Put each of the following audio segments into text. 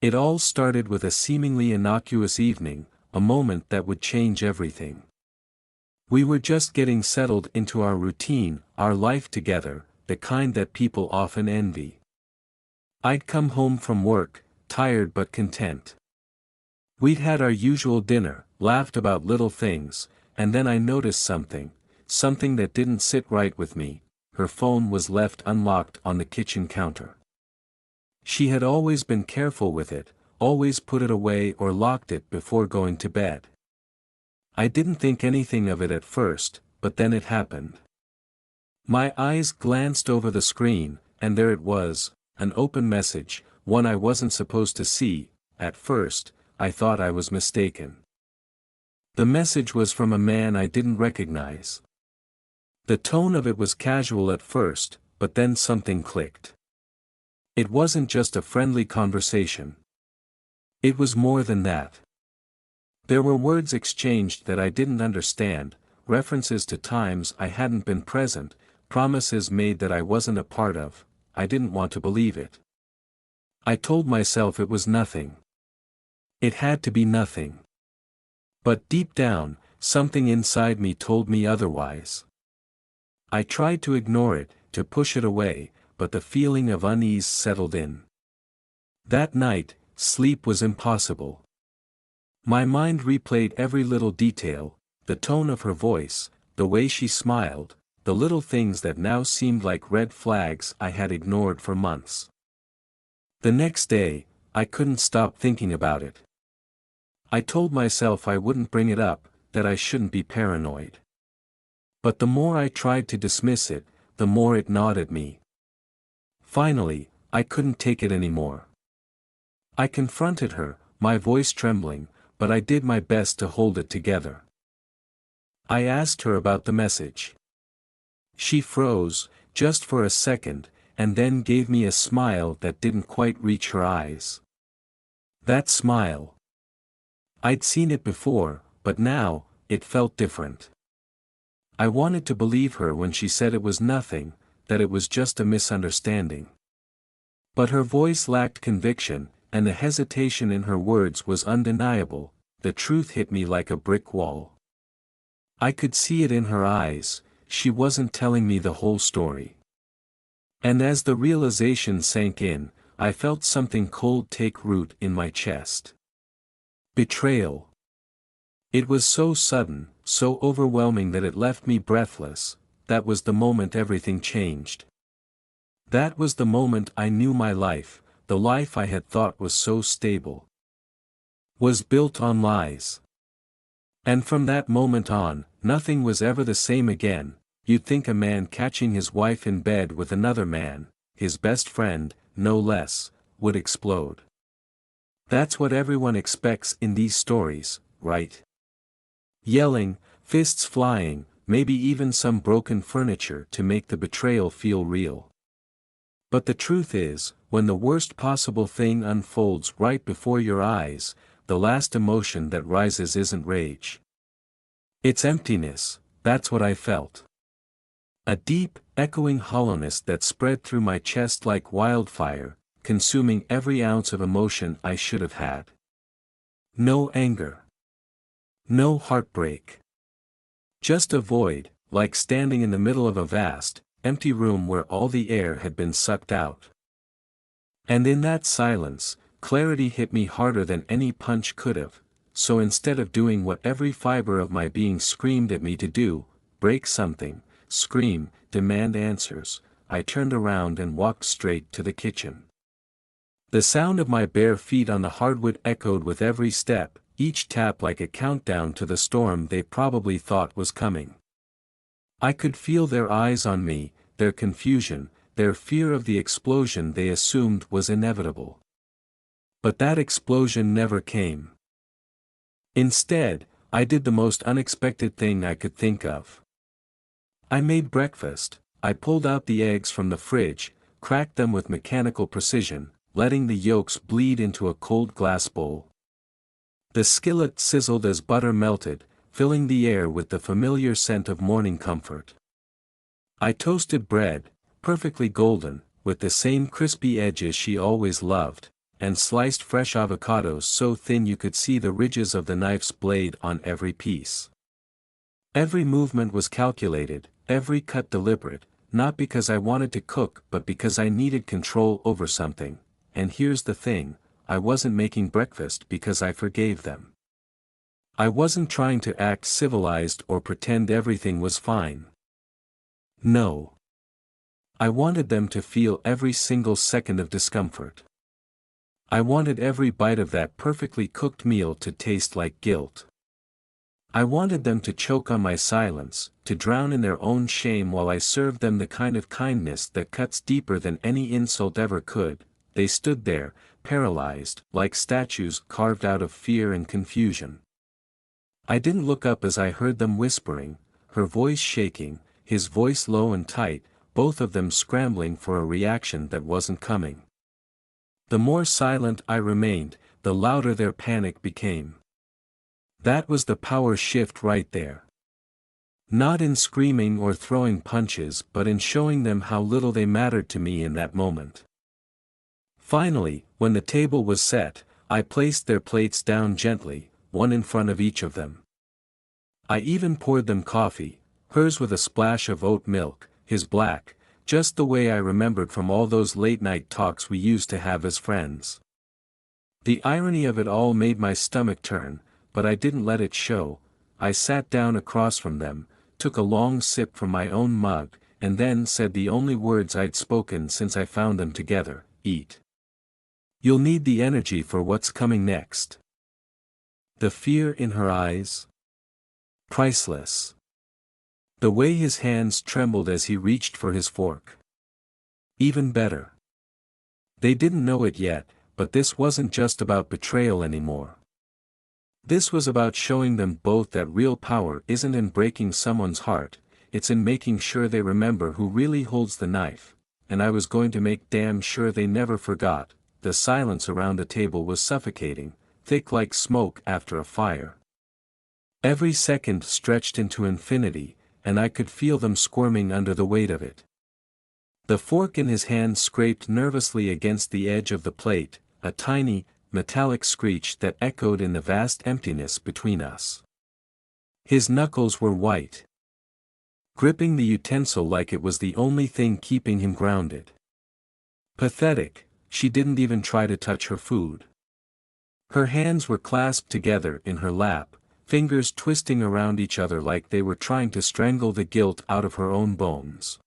It all started with a seemingly innocuous evening, a moment that would change everything. We were just getting settled into our routine, our life together, the kind that people often envy. I'd come home from work, tired but content. We'd had our usual dinner, laughed about little things, and then I noticed something that didn't sit right with me. Her phone was left unlocked on the kitchen counter. She had always been careful with it, always put it away or locked it before going to bed. I didn't think anything of it at first, but then it happened. My eyes glanced over the screen, and there it was, an open message, one I wasn't supposed to see. At first, I thought I was mistaken. The message was from a man I didn't recognize. The tone of it was casual at first, but then something clicked. It wasn't just a friendly conversation. It was more than that. There were words exchanged that I didn't understand, references to times I hadn't been present, promises made that I wasn't a part of. I didn't want to believe it. I told myself it was nothing. It had to be nothing. But deep down, something inside me told me otherwise. I tried to ignore it, to push it away, but the feeling of unease settled in. That night, sleep was impossible. My mind replayed every little detail, the tone of her voice, the way she smiled, the little things that now seemed like red flags I had ignored for months. The next day, I couldn't stop thinking about it. I told myself I wouldn't bring it up, that I shouldn't be paranoid. But the more I tried to dismiss it, the more it gnawed at me. Finally, I couldn't take it anymore. I confronted her, my voice trembling, but I did my best to hold it together. I asked her about the message. She froze, just for a second, and then gave me a smile that didn't quite reach her eyes. That smile. I'd seen it before, but now, it felt different. I wanted to believe her when she said it was nothing, that it was just a misunderstanding. But her voice lacked conviction, and the hesitation in her words was undeniable. The truth hit me like a brick wall. I could see it in her eyes, she wasn't telling me the whole story. And as the realization sank in, I felt something cold take root in my chest. Betrayal. It was so sudden, so overwhelming that it left me breathless. That was the moment everything changed. That was the moment I knew my life, the life I had thought was so stable, was built on lies. And from that moment on, nothing was ever the same again. You'd think a man catching his wife in bed with another man, his best friend, no less, would explode. That's what everyone expects in these stories, right? Yelling, fists flying, maybe even some broken furniture to make the betrayal feel real. But the truth is, when the worst possible thing unfolds right before your eyes, the last emotion that rises isn't rage. It's emptiness. That's what I felt. A deep, echoing hollowness that spread through my chest like wildfire, consuming every ounce of emotion I should have had. No anger. No heartbreak. Just a void, like standing in the middle of a vast, empty room where all the air had been sucked out. And in that silence, clarity hit me harder than any punch could have, so instead of doing what every fiber of my being screamed at me to do, break something, scream, demand answers, I turned around and walked straight to the kitchen. The sound of my bare feet on the hardwood echoed with every step, each tap like a countdown to the storm they probably thought was coming. I could feel their eyes on me, their confusion, their fear of the explosion they assumed was inevitable. But that explosion never came. Instead, I did the most unexpected thing I could think of. I made breakfast. I pulled out the eggs from the fridge, cracked them with mechanical precision, letting the yolks bleed into a cold glass bowl. The skillet sizzled as butter melted, filling the air with the familiar scent of morning comfort. I toasted bread, perfectly golden, with the same crispy edges she always loved, and sliced fresh avocados so thin you could see the ridges of the knife's blade on every piece. Every movement was calculated, every cut deliberate, not because I wanted to cook but because I needed control over something, and here's the thing, I wasn't making breakfast because I forgave them. I wasn't trying to act civilized or pretend everything was fine. No. I wanted them to feel every single second of discomfort. I wanted every bite of that perfectly cooked meal to taste like guilt. I wanted them to choke on my silence, to drown in their own shame while I served them the kind of kindness that cuts deeper than any insult ever could. They stood there, paralyzed, like statues carved out of fear and confusion. I didn't look up as I heard them whispering, her voice shaking, his voice low and tight, both of them scrambling for a reaction that wasn't coming. The more silent I remained, the louder their panic became. That was the power shift right there. Not in screaming or throwing punches but in showing them how little they mattered to me in that moment. Finally, when the table was set, I placed their plates down gently, one in front of each of them. I even poured them coffee, hers with a splash of oat milk, his black, just the way I remembered from all those late-night talks we used to have as friends. The irony of it all made my stomach turn, but I didn't let it show. I sat down across from them, took a long sip from my own mug, and then said the only words I'd spoken since I found them together, eat. You'll need the energy for what's coming next. The fear in her eyes? Priceless. The way his hands trembled as he reached for his fork. Even better. They didn't know it yet, but this wasn't just about betrayal anymore. This was about showing them both that real power isn't in breaking someone's heart, it's in making sure they remember who really holds the knife, and I was going to make damn sure they never forgot. The silence around the table was suffocating, thick like smoke after a fire. Every second stretched into infinity, and I could feel them squirming under the weight of it. The fork in his hand scraped nervously against the edge of the plate, a tiny, metallic screech that echoed in the vast emptiness between us. His knuckles were white, gripping the utensil like it was the only thing keeping him grounded. Pathetic, she didn't even try to touch her food. Her hands were clasped together in her lap, fingers twisting around each other like they were trying to strangle the guilt out of her own bones.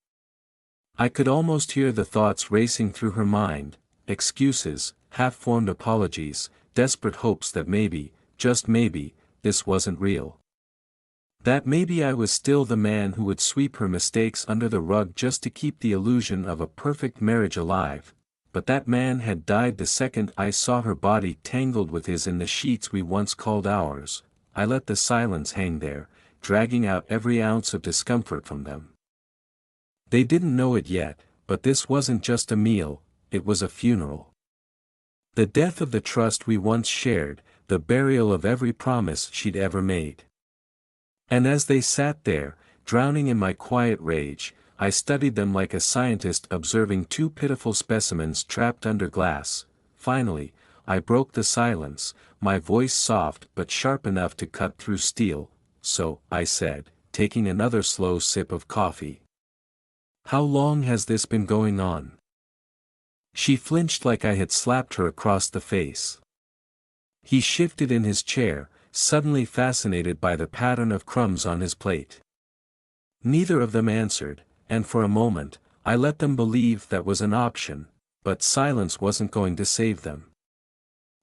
I could almost hear the thoughts racing through her mind, excuses, half-formed apologies, desperate hopes that maybe, just maybe, this wasn't real. That maybe I was still the man who would sweep her mistakes under the rug just to keep the illusion of a perfect marriage alive, but that man had died the second I saw her body tangled with his in the sheets we once called ours. I let the silence hang there, dragging out every ounce of discomfort from them. They didn't know it yet, but this wasn't just a meal, it was a funeral. The death of the trust we once shared, the burial of every promise she'd ever made. And as they sat there, drowning in my quiet rage, I studied them like a scientist observing two pitiful specimens trapped under glass. Finally, I broke the silence, my voice soft but sharp enough to cut through steel. So, I said, taking another slow sip of coffee. How long has this been going on? She flinched like I had slapped her across the face. He shifted in his chair, suddenly fascinated by the pattern of crumbs on his plate. Neither of them answered, and for a moment, I let them believe that was an option, but silence wasn't going to save them.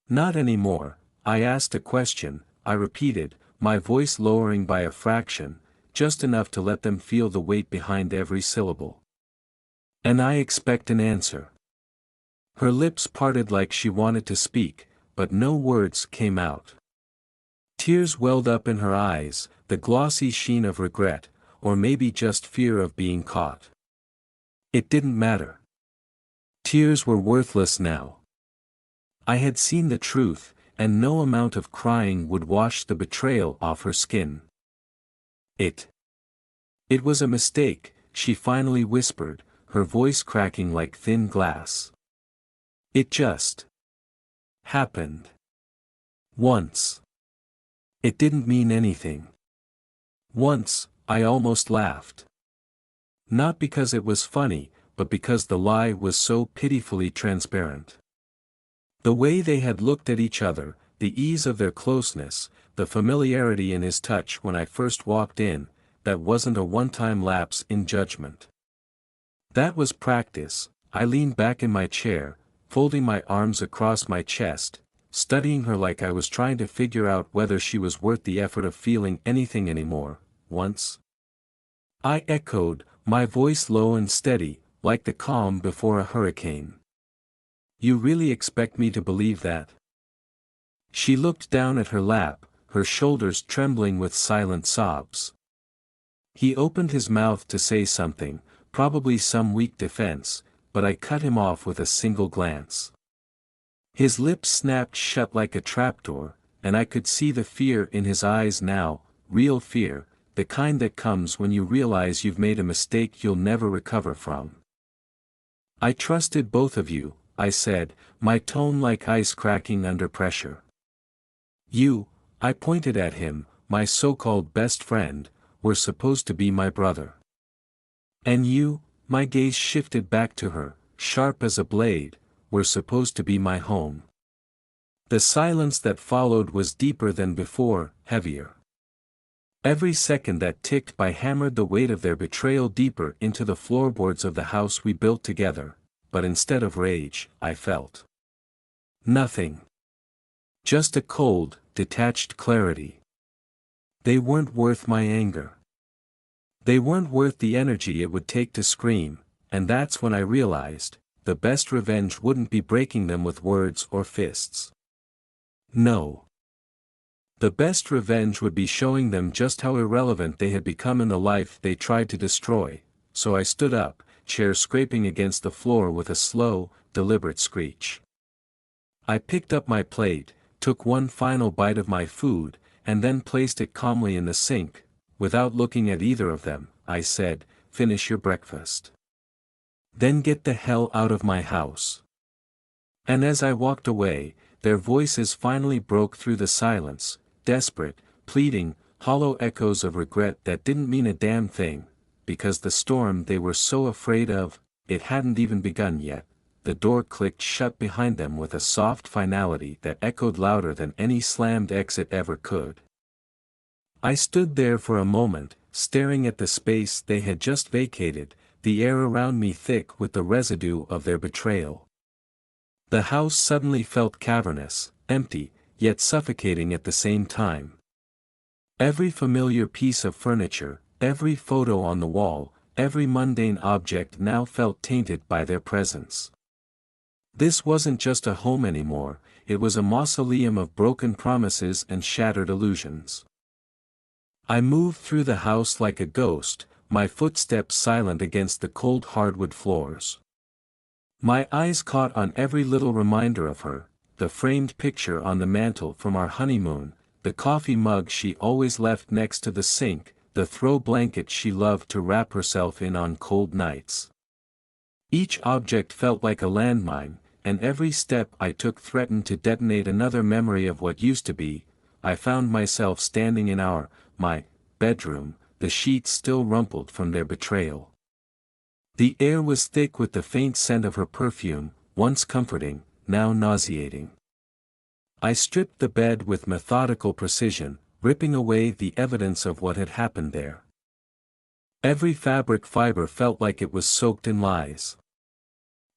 Not anymore. I asked a question, I repeated, my voice lowering by a fraction, just enough to let them feel the weight behind every syllable. And I expect an answer. Her lips parted like she wanted to speak, but no words came out. Tears welled up in her eyes, the glossy sheen of regret, or maybe just fear of being caught. It didn't matter. Tears were worthless now. I had seen the truth, and no amount of crying would wash the betrayal off her skin. It was a mistake, she finally whispered, her voice cracking like thin glass. It just Happened. Once. It didn't mean anything. Once, I almost laughed. Not because it was funny, but because the lie was so pitifully transparent. The way they had looked at each other, the ease of their closeness, the familiarity in his touch when I first walked in, that wasn't a one-time lapse in judgment. That was practice. I leaned back in my chair, folding my arms across my chest, studying her like I was trying to figure out whether she was worth the effort of feeling anything anymore. Once? I echoed, my voice low and steady, like the calm before a hurricane. You really expect me to believe that? She looked down at her lap, her shoulders trembling with silent sobs. He opened his mouth to say something, probably some weak defense, but I cut him off with a single glance. His lips snapped shut like a trapdoor, and I could see the fear in his eyes now, real fear, the kind that comes when you realize you've made a mistake you'll never recover from. I trusted both of you, I said, my tone like ice cracking under pressure. You, I pointed at him, my so-called best friend, were supposed to be my brother. And you, my gaze shifted back to her, sharp as a blade, were supposed to be my home. The silence that followed was deeper than before, heavier. Every second that ticked by hammered the weight of their betrayal deeper into the floorboards of the house we built together, but instead of rage, I felt nothing. Just a cold, detached clarity. They weren't worth my anger. They weren't worth the energy it would take to scream, and that's when I realized, the best revenge wouldn't be breaking them with words or fists. No. The best revenge would be showing them just how irrelevant they had become in the life they tried to destroy, so I stood up, chair scraping against the floor with a slow, deliberate screech. I picked up my plate, took one final bite of my food, and then placed it calmly in the sink. Without looking at either of them, I said, finish your breakfast. Then get the hell out of my house. And as I walked away, their voices finally broke through the silence, desperate, pleading, hollow echoes of regret that didn't mean a damn thing, because the storm they were so afraid of, it hadn't even begun yet. The door clicked shut behind them with a soft finality that echoed louder than any slammed exit ever could. I stood there for a moment, staring at the space they had just vacated, the air around me thick with the residue of their betrayal. The house suddenly felt cavernous, empty, yet suffocating at the same time. Every familiar piece of furniture, every photo on the wall, every mundane object now felt tainted by their presence. This wasn't just a home anymore, it was a mausoleum of broken promises and shattered illusions. I moved through the house like a ghost, my footsteps silent against the cold hardwood floors. My eyes caught on every little reminder of her, the framed picture on the mantel from our honeymoon, the coffee mug she always left next to the sink, the throw blanket she loved to wrap herself in on cold nights. Each object felt like a landmine, and every step I took threatened to detonate another memory of what used to be. I found myself standing in my bedroom, the sheets still rumpled from their betrayal. The air was thick with the faint scent of her perfume, once comforting, now nauseating. I stripped the bed with methodical precision, ripping away the evidence of what had happened there. Every fabric fiber felt like it was soaked in lies.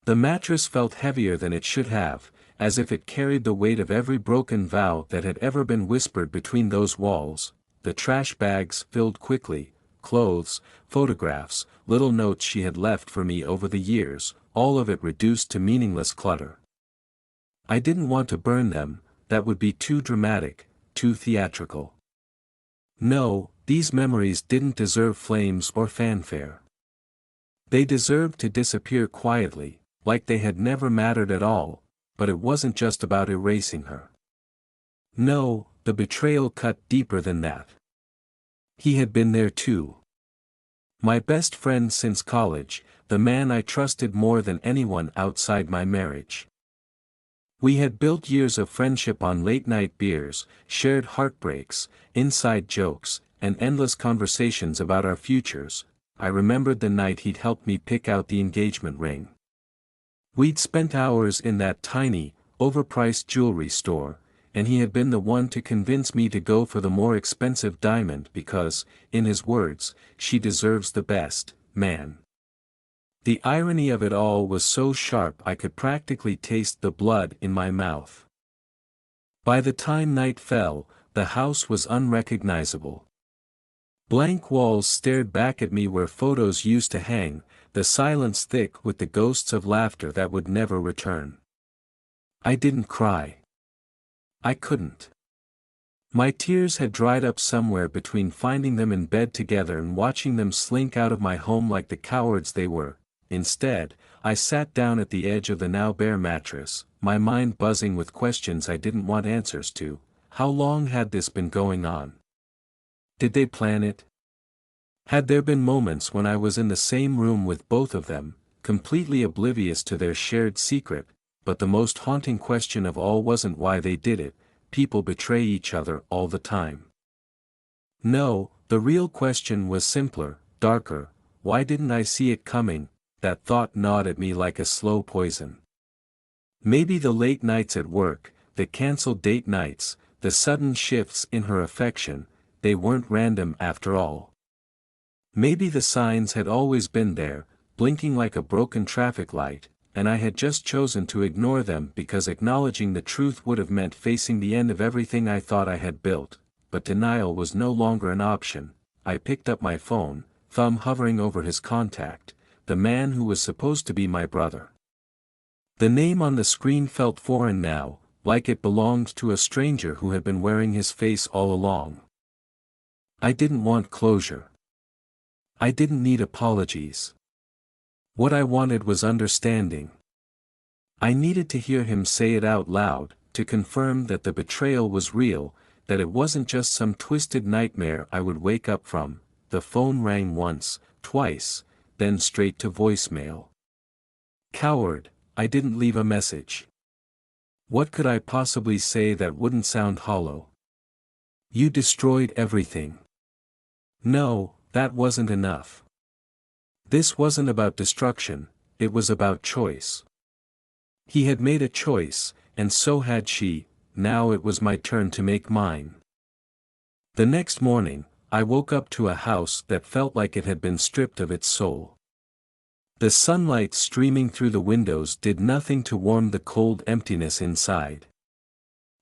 The mattress felt heavier than it should have, as if it carried the weight of every broken vow that had ever been whispered between those walls. The trash bags filled quickly, clothes, photographs, little notes she had left for me over the years, all of it reduced to meaningless clutter. I didn't want to burn them, that would be too dramatic, too theatrical. No, these memories didn't deserve flames or fanfare. They deserved to disappear quietly, like they had never mattered at all, but it wasn't just about erasing her. No, the betrayal cut deeper than that. He had been there too. My best friend since college, the man I trusted more than anyone outside my marriage. We had built years of friendship on late-night beers, shared heartbreaks, inside jokes, and endless conversations about our futures. I remembered the night he'd helped me pick out the engagement ring. We'd spent hours in that tiny, overpriced jewelry store, and he had been the one to convince me to go for the more expensive diamond because, in his words, she deserves the best, man. The irony of it all was so sharp I could practically taste the blood in my mouth. By the time night fell, the house was unrecognizable. Blank walls stared back at me where photos used to hang, the silence thick with the ghosts of laughter that would never return. I didn't cry. I couldn't. My tears had dried up somewhere between finding them in bed together and watching them slink out of my home like the cowards they were. Instead, I sat down at the edge of the now bare mattress, my mind buzzing with questions I didn't want answers to. How long had this been going on? Did they plan it? Had there been moments when I was in the same room with both of them, completely oblivious to their shared secret, but the most haunting question of all wasn't why they did it. People betray each other all the time. No, the real question was simpler, darker. Why didn't I see it coming? That thought gnawed at me like a slow poison. Maybe the late nights at work, the canceled date nights, the sudden shifts in her affection, they weren't random after all. Maybe the signs had always been there, blinking like a broken traffic light, and I had just chosen to ignore them because acknowledging the truth would have meant facing the end of everything I thought I had built. But denial was no longer an option. I picked up my phone, thumb hovering over his contact, the man who was supposed to be my brother. The name on the screen felt foreign now, like it belonged to a stranger who had been wearing his face all along. I didn't want closure. I didn't need apologies. What I wanted was understanding. I needed to hear him say it out loud, to confirm that the betrayal was real, that it wasn't just some twisted nightmare I would wake up from. The phone rang once, twice, then straight to voicemail. Coward, I didn't leave a message. What could I possibly say that wouldn't sound hollow? You destroyed everything. No, that wasn't enough. This wasn't about destruction, it was about choice. He had made a choice, and so had she. Now it was my turn to make mine. The next morning, I woke up to a house that felt like it had been stripped of its soul. The sunlight streaming through the windows did nothing to warm the cold emptiness inside.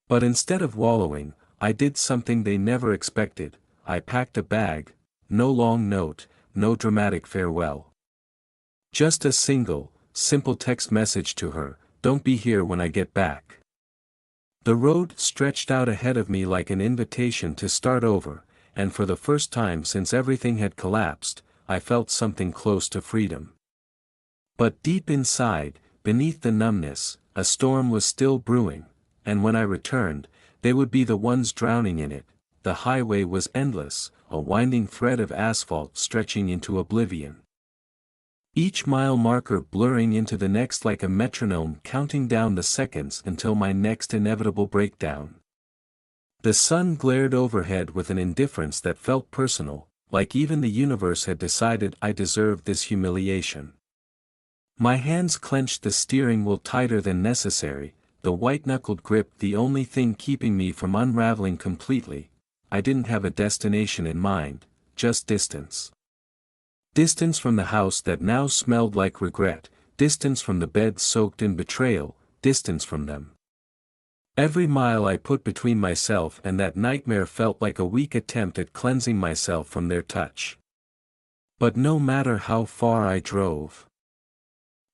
But instead of wallowing, I did something they never expected. I packed a bag, no long note, no dramatic farewell. Just a single, simple text message to her, "Don't be here when I get back." The road stretched out ahead of me like an invitation to start over, and for the first time since everything had collapsed, I felt something close to freedom. But deep inside, beneath the numbness, a storm was still brewing, and when I returned, they would be the ones drowning in it. The highway was endless, a winding thread of asphalt stretching into oblivion. Each mile marker blurring into the next like a metronome counting down the seconds until my next inevitable breakdown. The sun glared overhead with an indifference that felt personal, like even the universe had decided I deserved this humiliation. My hands clenched the steering wheel tighter than necessary, the white-knuckled grip the only thing keeping me from unraveling completely. I didn't have a destination in mind, just distance. Distance from the house that now smelled like regret, distance from the bed soaked in betrayal, distance from them. Every mile I put between myself and that nightmare felt like a weak attempt at cleansing myself from their touch. But no matter how far I drove,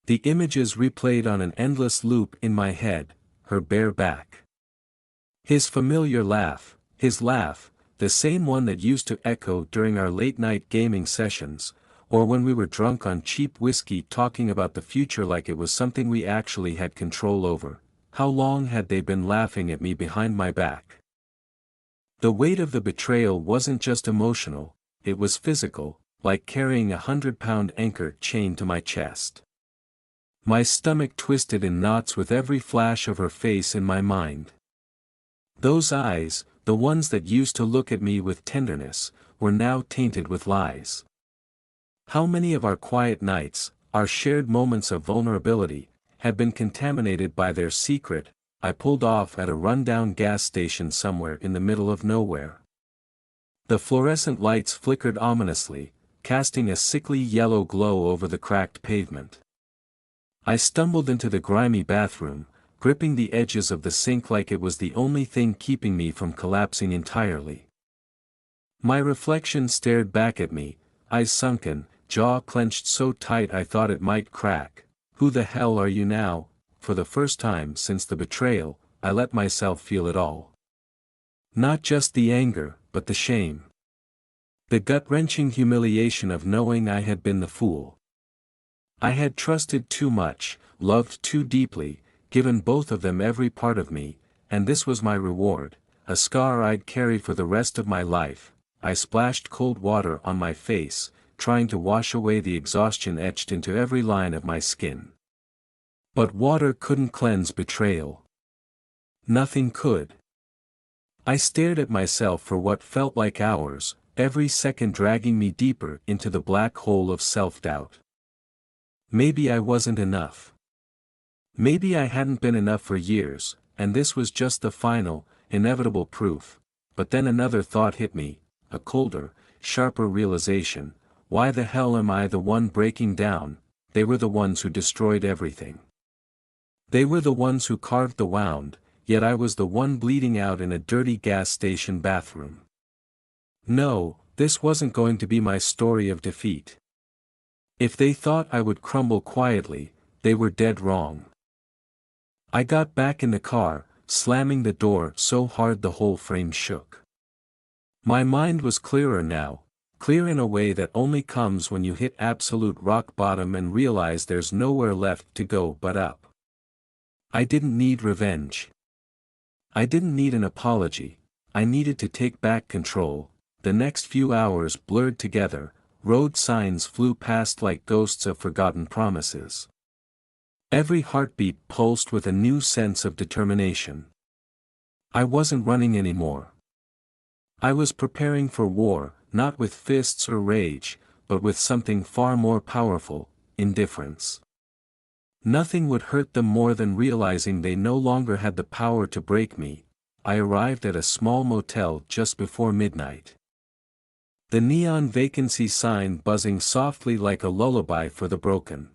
the images replayed on an endless loop in my head, her bare back. His familiar laugh, his laugh, the same one that used to echo during our late-night gaming sessions, or when we were drunk on cheap whiskey talking about the future like it was something we actually had control over. How long had they been laughing at me behind my back? The weight of the betrayal wasn't just emotional, it was physical, like carrying a 100-pound anchor chained to my chest. My stomach twisted in knots with every flash of her face in my mind. Those eyes, the ones that used to look at me with tenderness, were now tainted with lies. How many of our quiet nights, our shared moments of vulnerability, had been contaminated by their secret? I pulled off at a rundown gas station somewhere in the middle of nowhere. The fluorescent lights flickered ominously, casting a sickly yellow glow over the cracked pavement. I stumbled into the grimy bathroom, gripping the edges of the sink like it was the only thing keeping me from collapsing entirely. My reflection stared back at me, eyes sunken, jaw clenched so tight I thought it might crack. "Who the hell are you now?" For the first time since the betrayal, I let myself feel it all. Not just the anger, but the shame. The gut-wrenching humiliation of knowing I had been the fool. I had trusted too much, loved too deeply, given both of them every part of me, and this was my reward, a scar I'd carry for the rest of my life. I splashed cold water on my face, trying to wash away the exhaustion etched into every line of my skin. But water couldn't cleanse betrayal. Nothing could. I stared at myself for what felt like hours, every second dragging me deeper into the black hole of self-doubt. Maybe I wasn't enough. Maybe I hadn't been enough for years, and this was just the final, inevitable proof. But then another thought hit me, a colder, sharper realization. Why the hell am I the one breaking down? They were the ones who destroyed everything. They were the ones who carved the wound, yet I was the one bleeding out in a dirty gas station bathroom. No, this wasn't going to be my story of defeat. If they thought I would crumble quietly, they were dead wrong. I got back in the car, slamming the door so hard the whole frame shook. My mind was clearer now, clear in a way that only comes when you hit absolute rock bottom and realize there's nowhere left to go but up. I didn't need revenge. I didn't need an apology. I needed to take back control. The next few hours blurred together, road signs flew past like ghosts of forgotten promises. Every heartbeat pulsed with a new sense of determination. I wasn't running anymore. I was preparing for war, not with fists or rage, but with something far more powerful, indifference. Nothing would hurt them more than realizing they no longer had the power to break me. I arrived at a small motel just before midnight. The neon vacancy sign buzzing softly like a lullaby for the broken.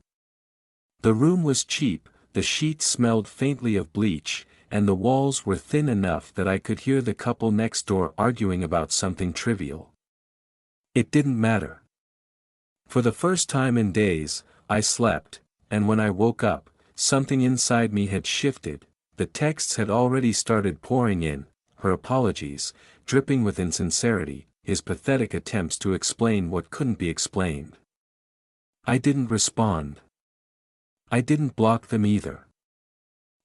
The room was cheap, the sheets smelled faintly of bleach, and the walls were thin enough that I could hear the couple next door arguing about something trivial. It didn't matter. For the first time in days, I slept, and when I woke up, something inside me had shifted. The texts had already started pouring in, her apologies, dripping with insincerity, his pathetic attempts to explain what couldn't be explained. I didn't respond. I didn't block them either.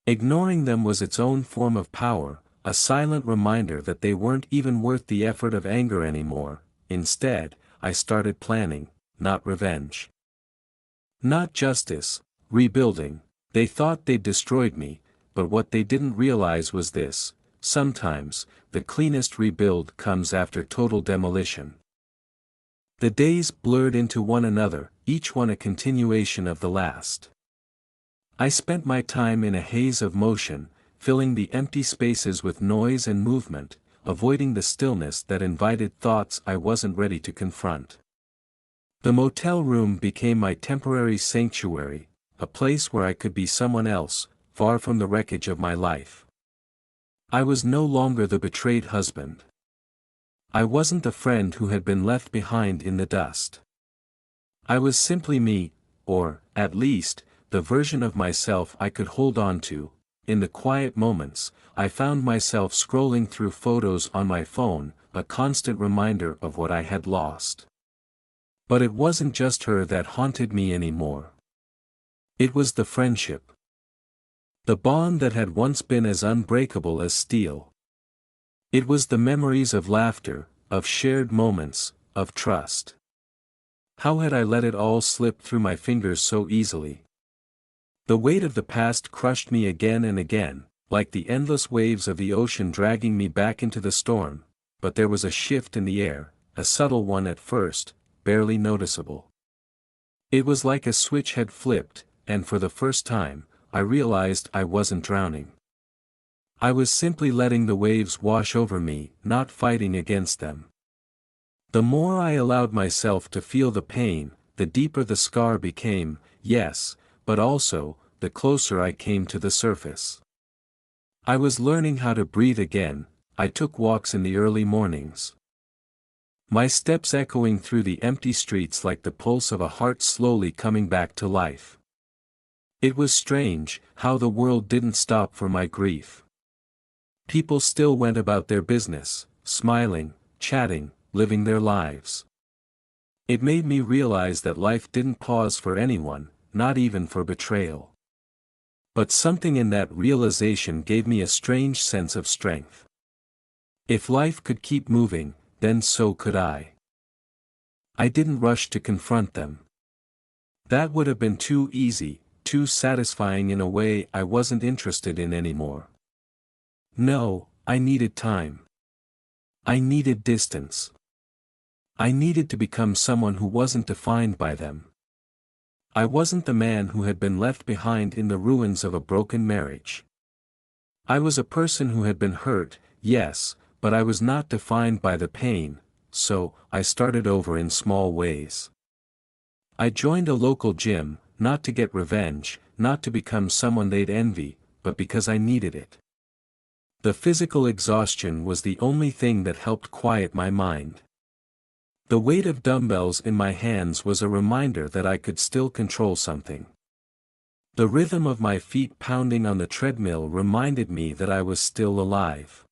Ignoring them was its own form of power, a silent reminder that they weren't even worth the effort of anger anymore. Instead, I started planning, not revenge. Not justice, rebuilding. They thought they'd destroyed me, but what they didn't realize was this: sometimes, the cleanest rebuild comes after total demolition. The days blurred into one another, each one a continuation of the last. I spent my time in a haze of motion, filling the empty spaces with noise and movement, avoiding the stillness that invited thoughts I wasn't ready to confront. The motel room became my temporary sanctuary, a place where I could be someone else, far from the wreckage of my life. I was no longer the betrayed husband. I wasn't the friend who had been left behind in the dust. I was simply me, or, at least, the version of myself I could hold on to. In the quiet moments, I found myself scrolling through photos on my phone, a constant reminder of what I had lost. But it wasn't just her that haunted me anymore. It was the friendship. The bond that had once been as unbreakable as steel. It was the memories of laughter, of shared moments, of trust. How had I let it all slip through my fingers so easily? The weight of the past crushed me again and again, like the endless waves of the ocean dragging me back into the storm, but there was a shift in the air, a subtle one at first, barely noticeable. It was like a switch had flipped, and for the first time, I realized I wasn't drowning. I was simply letting the waves wash over me, not fighting against them. The more I allowed myself to feel the pain, the deeper the scar became, yes, but also, the closer I came to the surface. I was learning how to breathe again. I took walks in the early mornings. My steps echoing through the empty streets like the pulse of a heart slowly coming back to life. It was strange, how the world didn't stop for my grief. People still went about their business, smiling, chatting, living their lives. It made me realize that life didn't pause for anyone, not even for betrayal. But something in that realization gave me a strange sense of strength. If life could keep moving, then so could I. I didn't rush to confront them. That would have been too easy, too satisfying in a way I wasn't interested in anymore. No, I needed time. I needed distance. I needed to become someone who wasn't defined by them. I wasn't the man who had been left behind in the ruins of a broken marriage. I was a person who had been hurt, yes, but I was not defined by the pain, so I started over in small ways. I joined a local gym, not to get revenge, not to become someone they'd envy, but because I needed it. The physical exhaustion was the only thing that helped quiet my mind. The weight of dumbbells in my hands was a reminder that I could still control something. The rhythm of my feet pounding on the treadmill reminded me that I was still alive.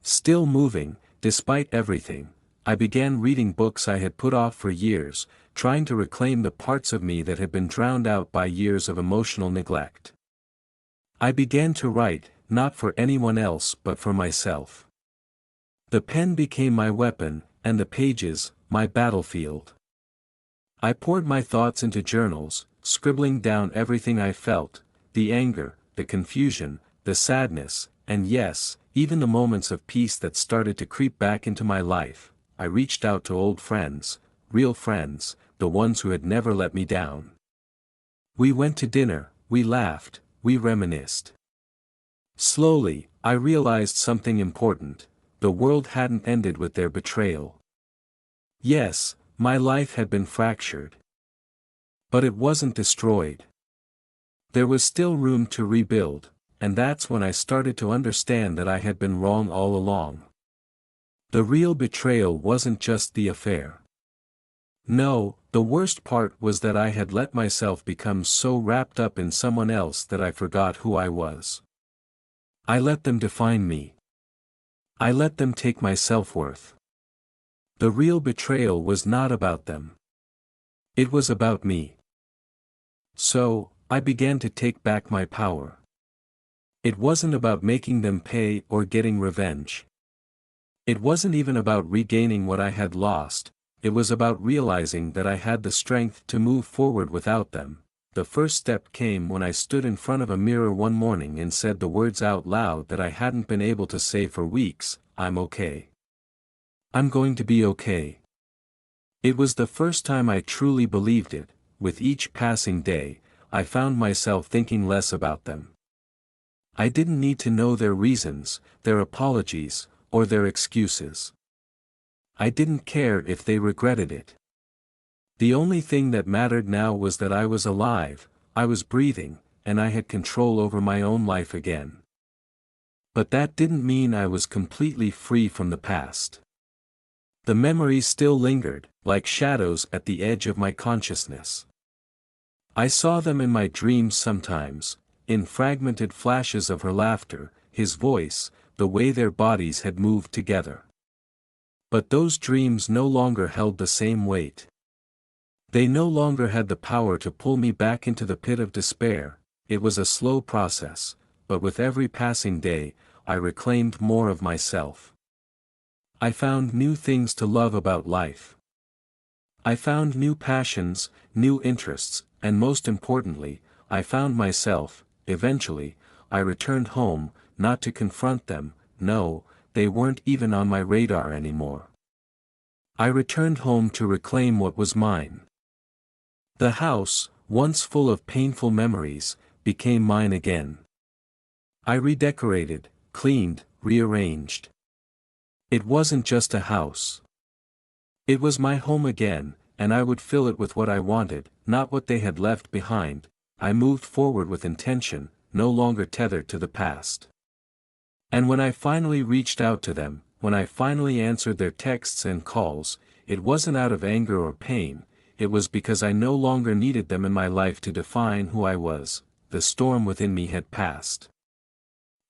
Still moving, despite everything, I began reading books I had put off for years, trying to reclaim the parts of me that had been drowned out by years of emotional neglect. I began to write, not for anyone else but for myself. The pen became my weapon, and the pages, my battlefield. I poured my thoughts into journals, scribbling down everything I felt, the anger, the confusion, the sadness, and yes, even the moments of peace that started to creep back into my life. I reached out to old friends, real friends, the ones who had never let me down. We went to dinner, we laughed, we reminisced. Slowly, I realized something important: the world hadn't ended with their betrayal. Yes, my life had been fractured. But it wasn't destroyed. There was still room to rebuild, and that's when I started to understand that I had been wrong all along. The real betrayal wasn't just the affair. No, the worst part was that I had let myself become so wrapped up in someone else that I forgot who I was. I let them define me. I let them take my self-worth. The real betrayal was not about them. It was about me. So, I began to take back my power. It wasn't about making them pay or getting revenge. It wasn't even about regaining what I had lost. It was about realizing that I had the strength to move forward without them. The first step came when I stood in front of a mirror one morning and said the words out loud that I hadn't been able to say for weeks: I'm okay. I'm going to be okay. It was the first time I truly believed it. With each passing day, I found myself thinking less about them. I didn't need to know their reasons, their apologies, or their excuses. I didn't care if they regretted it. The only thing that mattered now was that I was alive, I was breathing, and I had control over my own life again. But that didn't mean I was completely free from the past. The memories still lingered, like shadows at the edge of my consciousness. I saw them in my dreams sometimes, in fragmented flashes of her laughter, his voice, the way their bodies had moved together. But those dreams no longer held the same weight. They no longer had the power to pull me back into the pit of despair. It was a slow process, but with every passing day, I reclaimed more of myself. I found new things to love about life. I found new passions, new interests, and most importantly, I found myself, eventually, I returned home, not to confront them, no, they weren't even on my radar anymore. I returned home to reclaim what was mine. The house, once full of painful memories, became mine again. I redecorated, cleaned, rearranged. It wasn't just a house. It was my home again, and I would fill it with what I wanted, not what they had left behind. I moved forward with intention, no longer tethered to the past. And when I finally reached out to them, when I finally answered their texts and calls, it wasn't out of anger or pain, it was because I no longer needed them in my life to define who I was. The storm within me had passed.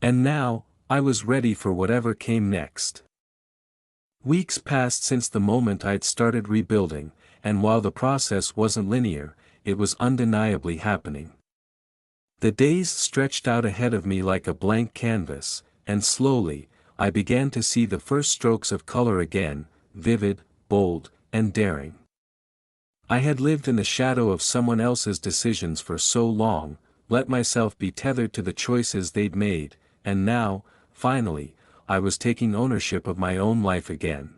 And now, I was ready for whatever came next. Weeks passed since the moment I'd started rebuilding, and while the process wasn't linear, it was undeniably happening. The days stretched out ahead of me like a blank canvas, and slowly, I began to see the first strokes of color again, vivid, bold, and daring. I had lived in the shadow of someone else's decisions for so long, let myself be tethered to the choices they'd made, and now, finally, I was taking ownership of my own life again.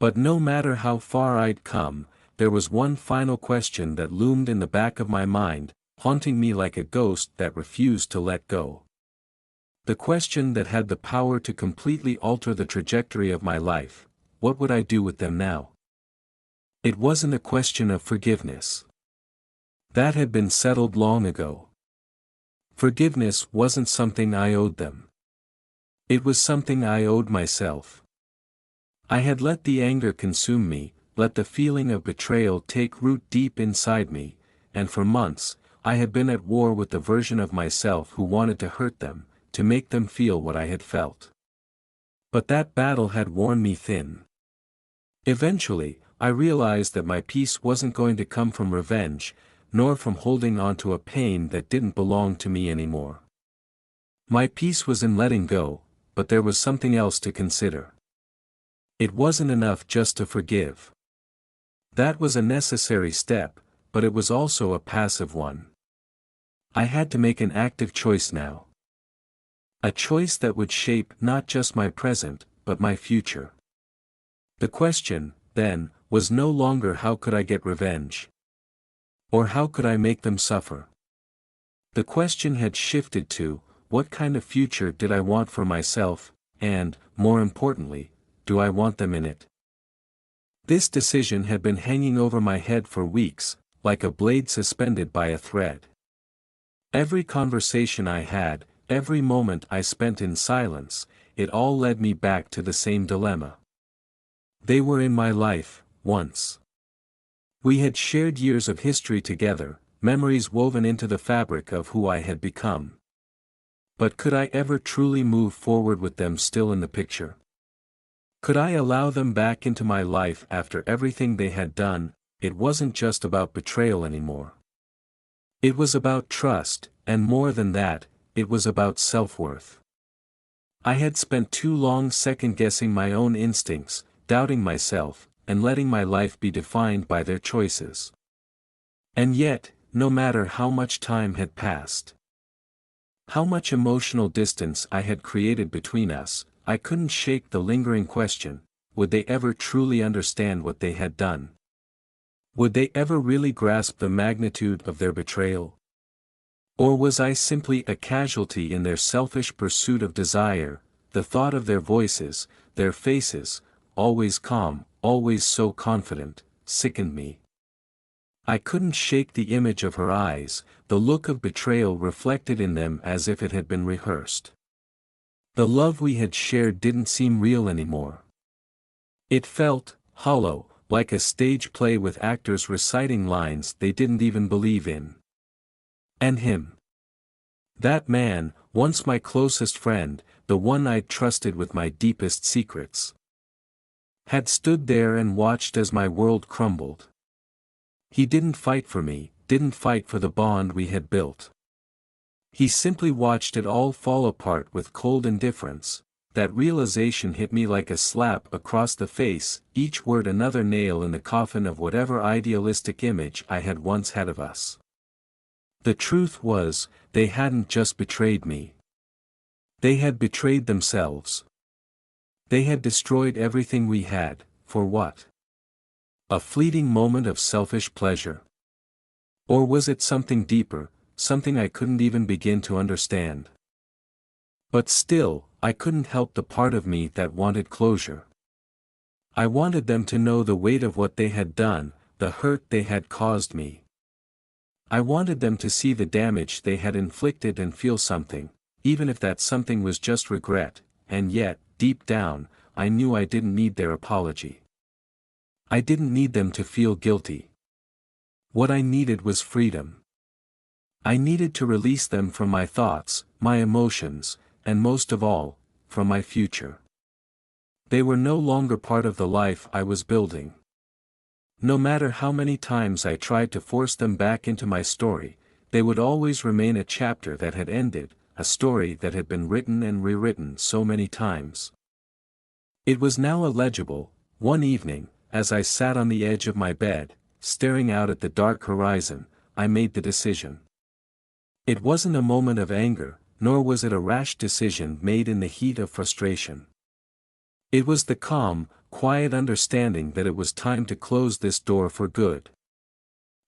But no matter how far I'd come, there was one final question that loomed in the back of my mind, haunting me like a ghost that refused to let go. The question that had the power to completely alter the trajectory of my life: what would I do with them now? It wasn't a question of forgiveness. That had been settled long ago. Forgiveness wasn't something I owed them. It was something I owed myself. I had let the anger consume me, let the feeling of betrayal take root deep inside me, and for months, I had been at war with the version of myself who wanted to hurt them, to make them feel what I had felt. But that battle had worn me thin. Eventually, I realized that my peace wasn't going to come from revenge, nor from holding on to a pain that didn't belong to me anymore. My peace was in letting go, but there was something else to consider. It wasn't enough just to forgive. That was a necessary step, but it was also a passive one. I had to make an active choice now. A choice that would shape not just my present, but my future. The question, then, was no longer how could I get revenge? Or how could I make them suffer? The question had shifted to, what kind of future did I want for myself, and, more importantly, do I want them in it? This decision had been hanging over my head for weeks, like a blade suspended by a thread. Every conversation I had, every moment I spent in silence, it all led me back to the same dilemma. They were in my life, once. We had shared years of history together, memories woven into the fabric of who I had become. But could I ever truly move forward with them still in the picture? Could I allow them back into my life after everything they had done? It wasn't just about betrayal anymore. It was about trust, and more than that, it was about self-worth. I had spent too long second-guessing my own instincts, doubting myself, and letting my life be defined by their choices. And yet, no matter how much time had passed, how much emotional distance I had created between us, I couldn't shake the lingering question: would they ever truly understand what they had done? Would they ever really grasp the magnitude of their betrayal? Or was I simply a casualty in their selfish pursuit of desire? The thought of their voices, their faces, always calm, always so confident, sickened me. I couldn't shake the image of her eyes, the look of betrayal reflected in them as if it had been rehearsed. The love we had shared didn't seem real anymore. It felt hollow, like a stage play with actors reciting lines they didn't even believe in. And him. That man, once my closest friend, the one I'd trusted with my deepest secrets, had stood there and watched as my world crumbled. He didn't fight for me, didn't fight for the bond we had built. He simply watched it all fall apart with cold indifference. That realization hit me like a slap across the face, each word another nail in the coffin of whatever idealistic image I had once had of us. The truth was, they hadn't just betrayed me. They had betrayed themselves. They had destroyed everything we had, for what? A fleeting moment of selfish pleasure. Or was it something deeper, something I couldn't even begin to understand? But still, I couldn't help the part of me that wanted closure. I wanted them to know the weight of what they had done, the hurt they had caused me. I wanted them to see the damage they had inflicted and feel something, even if that something was just regret, and yet, deep down, I knew I didn't need their apology. I didn't need them to feel guilty. What I needed was freedom. I needed to release them from my thoughts, my emotions, and most of all, from my future. They were no longer part of the life I was building. No matter how many times I tried to force them back into my story, they would always remain a chapter that had ended, a story that had been written and rewritten so many times. It was now illegible. One evening, as I sat on the edge of my bed, staring out at the dark horizon, I made the decision. It wasn't a moment of anger, nor was it a rash decision made in the heat of frustration. It was the calm, quiet understanding that it was time to close this door for good.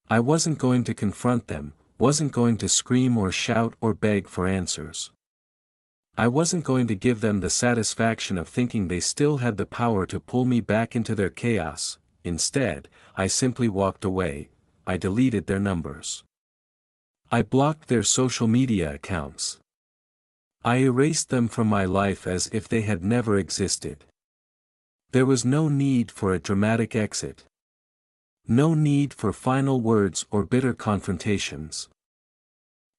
I wasn't going to confront them, wasn't going to scream or shout or beg for answers. I wasn't going to give them the satisfaction of thinking they still had the power to pull me back into their chaos. Instead, I simply walked away. I deleted their numbers. I blocked their social media accounts. I erased them from my life as if they had never existed. There was no need for a dramatic exit. No need for final words or bitter confrontations.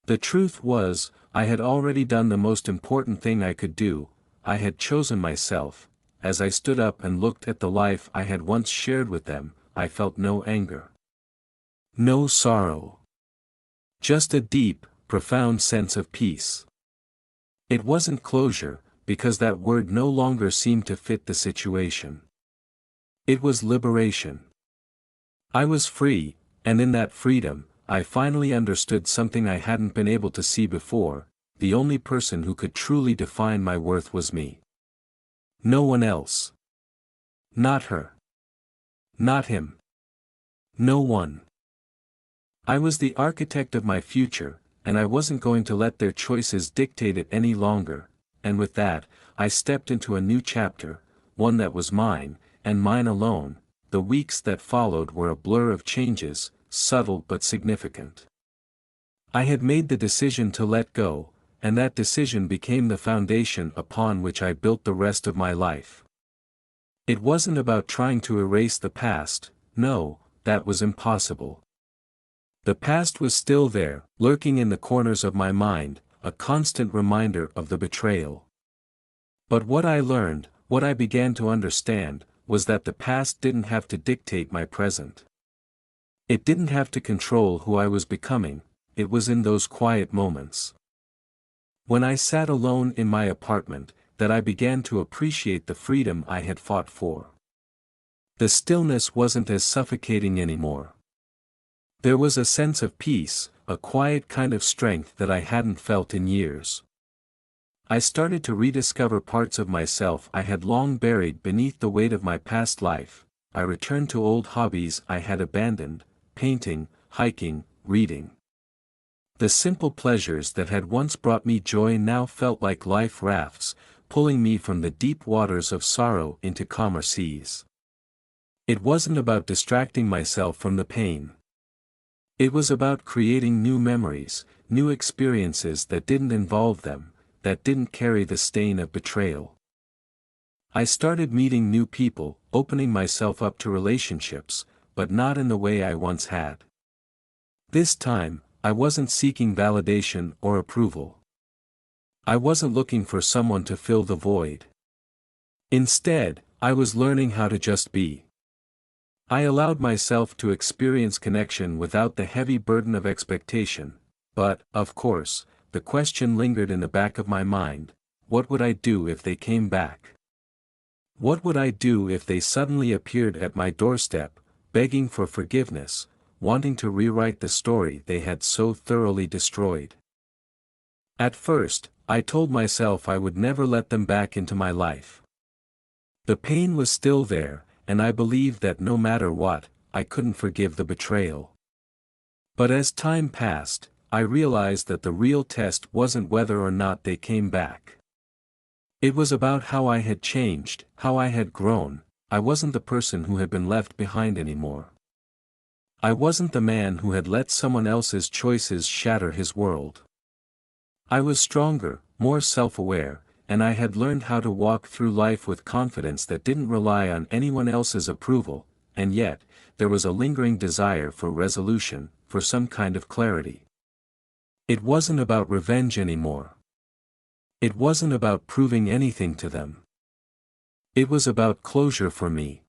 The truth was, I had already done the most important thing I could do. I had chosen myself. As I stood up and looked at the life I had once shared with them, I felt no anger. No sorrow. Just a deep, profound sense of peace. It wasn't closure, because that word no longer seemed to fit the situation. It was liberation. I was free, and in that freedom, I finally understood something I hadn't been able to see before. The only person who could truly define my worth was me. No one else. Not her. Not him. No one. I was the architect of my future, and I wasn't going to let their choices dictate it any longer, and with that, I stepped into a new chapter, one that was mine, and mine alone. The weeks that followed were a blur of changes, subtle but significant. I had made the decision to let go, and that decision became the foundation upon which I built the rest of my life. It wasn't about trying to erase the past. No, that was impossible. The past was still there, lurking in the corners of my mind, a constant reminder of the betrayal. But what I learned, what I began to understand, was that the past didn't have to dictate my present. It didn't have to control who I was becoming. It was in those quiet moments, when I sat alone in my apartment, that I began to appreciate the freedom I had fought for. The stillness wasn't as suffocating anymore. There was a sense of peace, a quiet kind of strength that I hadn't felt in years. I started to rediscover parts of myself I had long buried beneath the weight of my past life. I returned to old hobbies I had abandoned, painting, hiking, reading. The simple pleasures that had once brought me joy now felt like life rafts, pulling me from the deep waters of sorrow into calmer seas. It wasn't about distracting myself from the pain. It was about creating new memories, new experiences that didn't involve them, that didn't carry the stain of betrayal. I started meeting new people, opening myself up to relationships, but not in the way I once had. This time, I wasn't seeking validation or approval. I wasn't looking for someone to fill the void. Instead, I was learning how to just be. I allowed myself to experience connection without the heavy burden of expectation, but, of course, the question lingered in the back of my mind: what would I do if they came back? What would I do if they suddenly appeared at my doorstep, begging for forgiveness, wanting to rewrite the story they had so thoroughly destroyed. At first, I told myself I would never let them back into my life. The pain was still there, and I believed that no matter what, I couldn't forgive the betrayal. But as time passed, I realized that the real test wasn't whether or not they came back. It was about how I had changed, how I had grown. I wasn't the person who had been left behind anymore. I wasn't the man who had let someone else's choices shatter his world. I was stronger, more self-aware, and I had learned how to walk through life with confidence that didn't rely on anyone else's approval, and yet, there was a lingering desire for resolution, for some kind of clarity. It wasn't about revenge anymore. It wasn't about proving anything to them. It was about closure for me.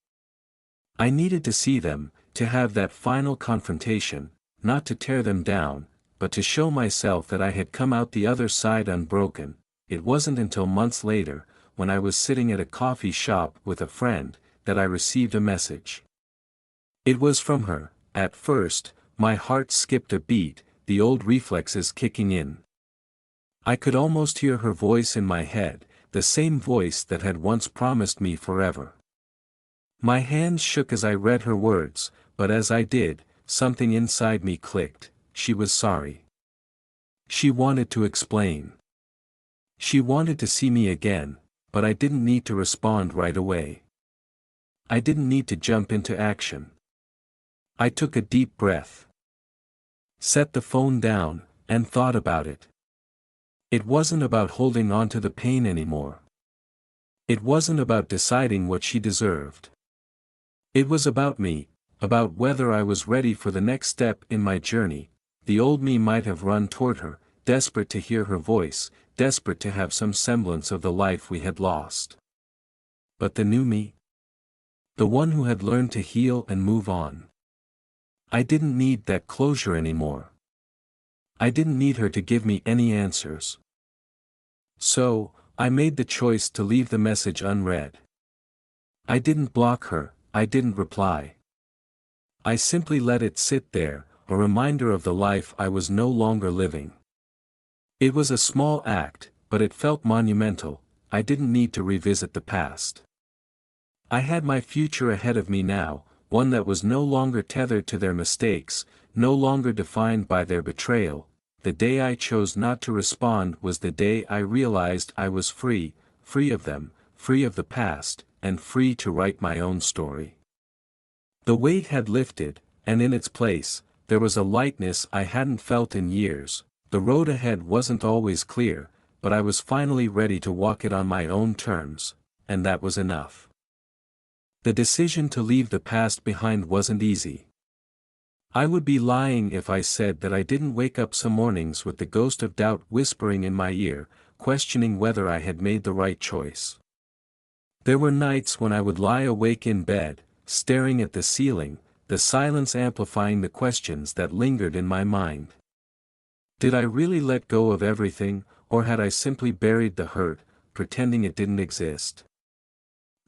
I needed to see them, to have that final confrontation, not to tear them down, but to show myself that I had come out the other side unbroken. It wasn't until months later, when I was sitting at a coffee shop with a friend, that I received a message. It was from her. At first, my heart skipped a beat, the old reflexes kicking in. I could almost hear her voice in my head, the same voice that had once promised me forever. My hands shook as I read her words, but as I did, something inside me clicked. She was sorry. She wanted to explain. She wanted to see me again, but I didn't need to respond right away. I didn't need to jump into action. I took a deep breath, set the phone down, and thought about it. It wasn't about holding on to the pain anymore. It wasn't about deciding what she deserved. It was about me, about whether I was ready for the next step in my journey. The old me might have run toward her, desperate to hear her voice, desperate to have some semblance of the life we had lost. But the new me? The one who had learned to heal and move on. I didn't need that closure anymore. I didn't need her to give me any answers. So, I made the choice to leave the message unread. I didn't block her, I didn't reply. I simply let it sit there, a reminder of the life I was no longer living. It was a small act, but it felt monumental. I didn't need to revisit the past. I had my future ahead of me now, one that was no longer tethered to their mistakes, no longer defined by their betrayal. The day I chose not to respond was the day I realized I was free, free of them, free of the past, and free to write my own story. The weight had lifted, and in its place, there was a lightness I hadn't felt in years. The road ahead wasn't always clear, but I was finally ready to walk it on my own terms, and that was enough. The decision to leave the past behind wasn't easy. I would be lying if I said that I didn't wake up some mornings with the ghost of doubt whispering in my ear, questioning whether I had made the right choice. There were nights when I would lie awake in bed, staring at the ceiling, the silence amplifying the questions that lingered in my mind. Did I really let go of everything, or had I simply buried the hurt, pretending it didn't exist?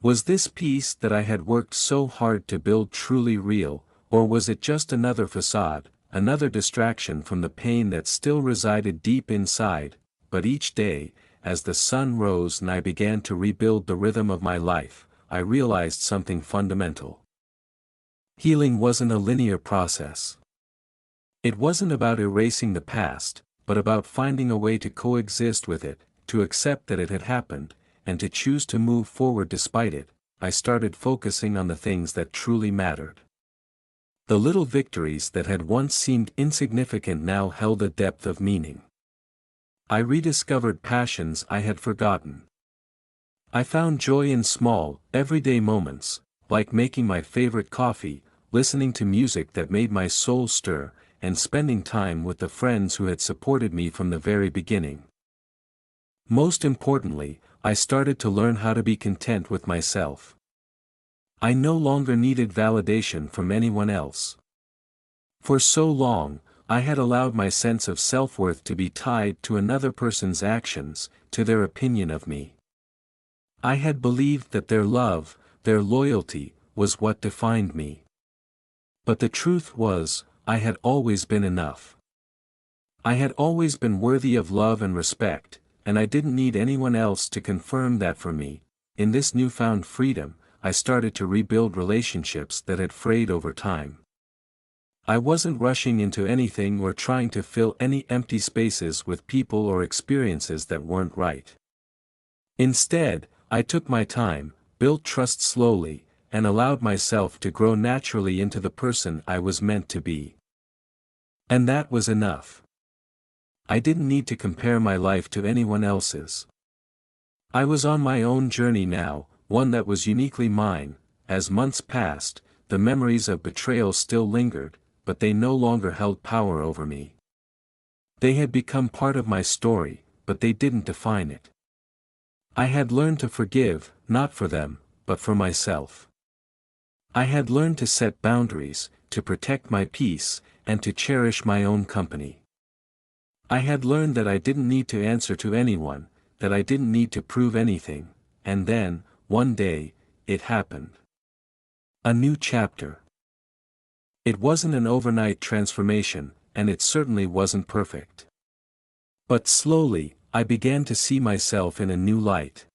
Was this peace that I had worked so hard to build truly real, or was it just another facade, another distraction from the pain that still resided deep inside? But each day, as the sun rose and I began to rebuild the rhythm of my life, I realized something fundamental. Healing wasn't a linear process. It wasn't about erasing the past, but about finding a way to coexist with it, to accept that it had happened, and to choose to move forward despite it. I started focusing on the things that truly mattered. The little victories that had once seemed insignificant now held a depth of meaning. I rediscovered passions I had forgotten. I found joy in small, everyday moments, like making my favorite coffee, listening to music that made my soul stir, and spending time with the friends who had supported me from the very beginning. Most importantly, I started to learn how to be content with myself. I no longer needed validation from anyone else. For so long, I had allowed my sense of self-worth to be tied to another person's actions, to their opinion of me. I had believed that their love, their loyalty, was what defined me. But the truth was, I had always been enough. I had always been worthy of love and respect, and I didn't need anyone else to confirm that for me. In this newfound freedom, I started to rebuild relationships that had frayed over time. I wasn't rushing into anything or trying to fill any empty spaces with people or experiences that weren't right. Instead, I took my time, built trust slowly, and allowed myself to grow naturally into the person I was meant to be. And that was enough. I didn't need to compare my life to anyone else's. I was on my own journey now, one that was uniquely mine. As months passed, the memories of betrayal still lingered, but they no longer held power over me. They had become part of my story, but they didn't define it. I had learned to forgive, not for them, but for myself. I had learned to set boundaries, to protect my peace, and to cherish my own company. I had learned that I didn't need to answer to anyone, that I didn't need to prove anything, and then, one day, it happened. A new chapter. It wasn't an overnight transformation, and it certainly wasn't perfect. But slowly, I began to see myself in a new light.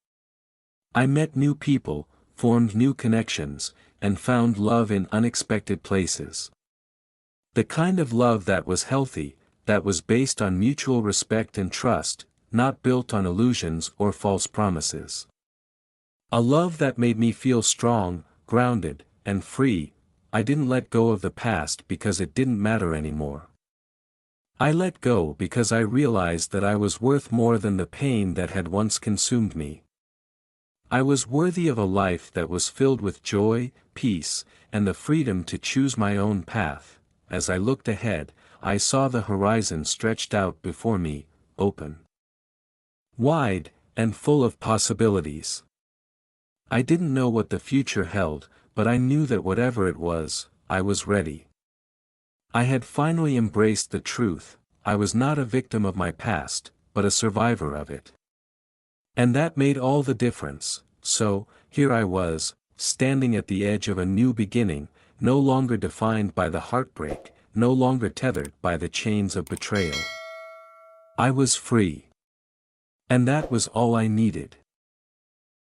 I met new people, formed new connections, and found love in unexpected places. The kind of love that was healthy, that was based on mutual respect and trust, not built on illusions or false promises. A love that made me feel strong, grounded, and free. I didn't let go of the past because it didn't matter anymore. I let go because I realized that I was worth more than the pain that had once consumed me. I was worthy of a life that was filled with joy, peace, and the freedom to choose my own path. As I looked ahead, I saw the horizon stretched out before me, open, wide, and full of possibilities. I didn't know what the future held, but I knew that whatever it was, I was ready. I had finally embraced the truth. I was not a victim of my past, but a survivor of it. And that made all the difference. So, here I was, standing at the edge of a new beginning, no longer defined by the heartbreak, no longer tethered by the chains of betrayal. I was free. And that was all I needed.